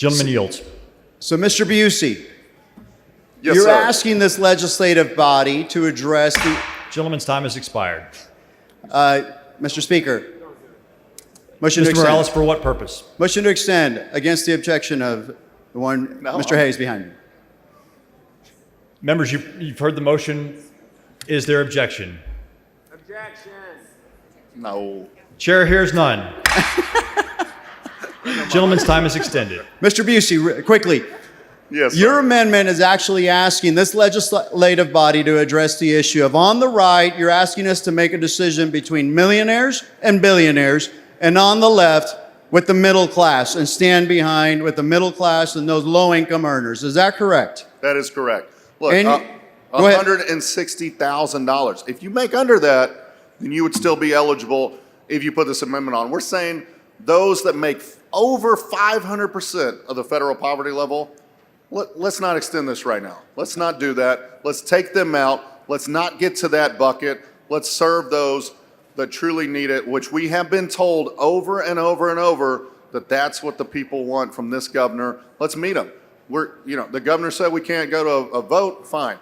Gentleman yields. So, Mr. Bucy, Yes, you're sir. asking this legislative body to address the... Gentleman's time has expired. Mr. Speaker, motion to Mr. extend. Morales, for what purpose? Motion to extend against the objection of the one, No, Mr. Hayes behind me. Members, you've heard the motion. Is there objection? No. Chair hears none. Gentleman's time is extended. Mr. Bucy, quickly, Yes, your sir. amendment is actually asking this legislative body to address the issue of, on the right, you're asking us to make a decision between millionaires and billionaires, and on the left, with the middle class, and stand behind with the middle class and those low-income earners. Is that correct? That is correct. Look, And- go ahead. $160,000. If you make under that, then you would still be eligible if you put this amendment on. We're saying those that make over 500% of the federal poverty level, let's not extend this right now. Let's not do that. Let's take them out. Let's not get to that bucket. Let's serve those that truly need it, which we have been told over and over and over that that's what the people want from this governor. Let's meet them. The governor said we can't go to a vote, fine.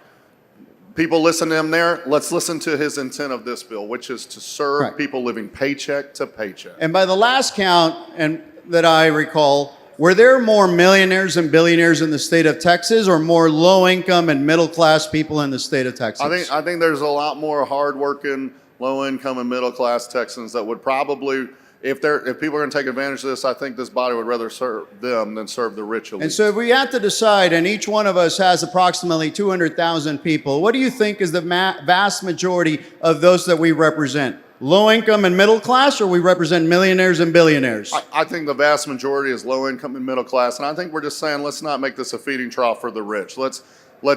People listen to him there. Let's listen to his intent of this bill, which is to serve Right. people living paycheck to paycheck. And by the last count and that I recall, were there more millionaires and billionaires in the state of Texas, or more low-income and middle-class people in the state of Texas? I think there's a lot more hardworking, low-income and middle-class Texans that would probably, if people are going to take advantage of this, I think this body would rather serve them than serve the rich elite. And so if we have to decide, and each one of us has approximately 200,000 people, what do you think is the vast majority of those that we represent? Low income and middle class, or we represent millionaires and billionaires? I think the vast majority is low income and middle class, and I think we're just saying let's not make this a feeding trough for the rich. Let's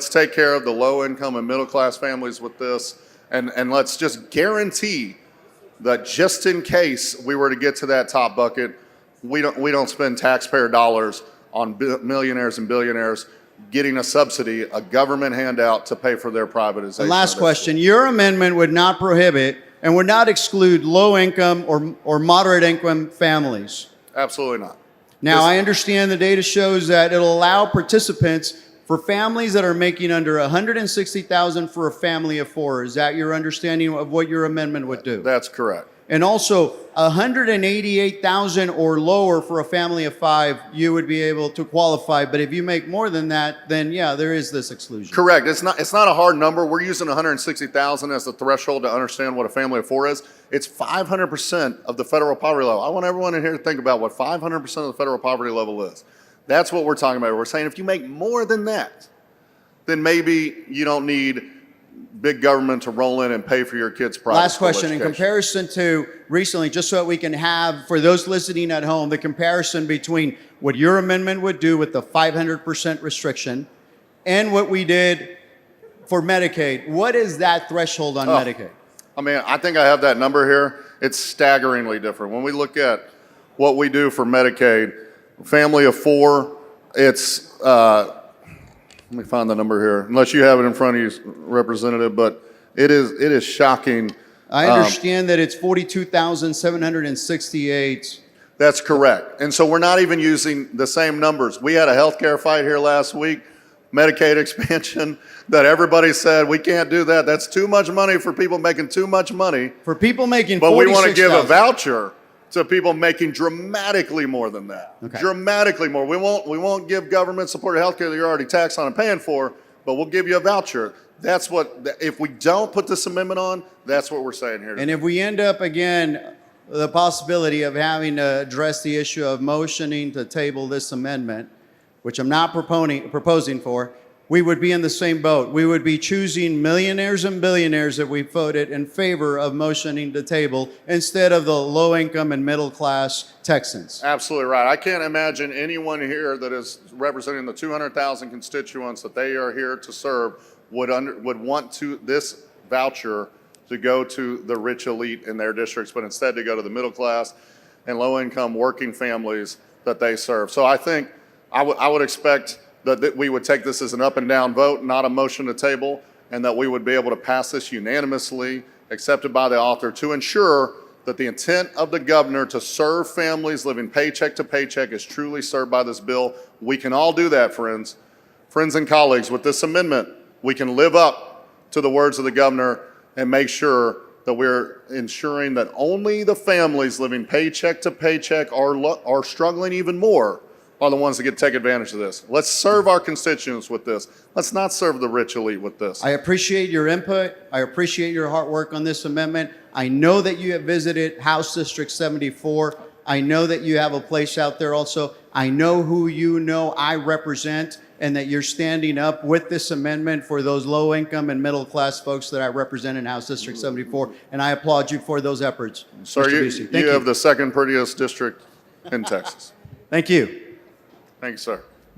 take care of the low income and middle class families with this, and let's just guarantee that just in case we were to get to that top bucket, we don't spend taxpayer dollars on millionaires and billionaires getting a subsidy, a government handout to pay for their privatization. And last question, your amendment would not prohibit and would not exclude low income or moderate income families. Absolutely not. Now, I understand the data shows that it'll allow participants for families that are making under $160,000 for a family of four. Is that your understanding of what your amendment would do? That's correct. And also, $188,000 or lower for a family of five, you would be able to qualify. But if you make more than that, then yeah, there is this exclusion. Correct. It's not a hard number. We're using 160,000 as the threshold to understand what a family of four is. It's 500% of the federal poverty level. I want everyone in here to think about what 500% of the federal poverty level is. That's what we're talking about. We're saying if you make more than that, then maybe you don't need big government to roll in and pay for your kids' private Last school question, in education. comparison to recently, just so that we can have, for those listening at home, the comparison between what your amendment would do with the 500% restriction and what we did for Medicaid. What is that threshold on Medicaid? I mean, I think I have that number here. It's staggeringly different. When we look at what we do for Medicaid, family of four, it's, let me find the number here, unless you have it in front of you, Representative, but it is shocking. I understand that it's 42,768. That's correct. And so we're not even using the same numbers. We had a healthcare fight here last week, Medicaid expansion, that everybody said, we can't do that. That's too much money for people making too much money. For people making But we want to give a 46,000. voucher to people making dramatically more than that. Okay. Dramatically more. We won't give government-supported health care that you're already taxed on and paying for, but we'll give you a voucher. That's what, if we don't put this amendment on, that's what we're saying here. And if we end up, again, the possibility of having to address the issue of motioning to table this amendment, which I'm not proposing for, we would be in the same boat. We would be choosing millionaires and billionaires that we voted in favor of motioning to table instead of the low-income and middle-class Texans. Absolutely right. I can't imagine anyone here that is representing the 200,000 constituents that they are here to serve would want this voucher to go to the rich elite in their districts, but instead to go to the middle class and low-income working families that they serve. So I think I would expect that we would take this as an up and down vote, not a motion to table, and that we would be able to pass this unanimously, accepted by the author, to ensure that the intent of the governor to serve families living paycheck to paycheck is truly served by this bill. We can all do that, friends. Friends and colleagues, with this amendment, we can live up to the words of the governor and make sure that we're ensuring that only the families living paycheck to paycheck are struggling even more are the ones that get to take advantage of this. Let's serve our constituents with this. Let's not serve the rich elite with this. I appreciate your input. I appreciate your hard work on this amendment. I know that you have visited House District 74. I know that you have a place out there also. I know who you know I represent, and that you're standing up with this amendment for those low-income and middle-class folks that I represent in House District 74, and I applaud you for those efforts. Sir, Mr. Bucy. Thank you have the second prettiest district in Texas. Thank you. Thank you, sir.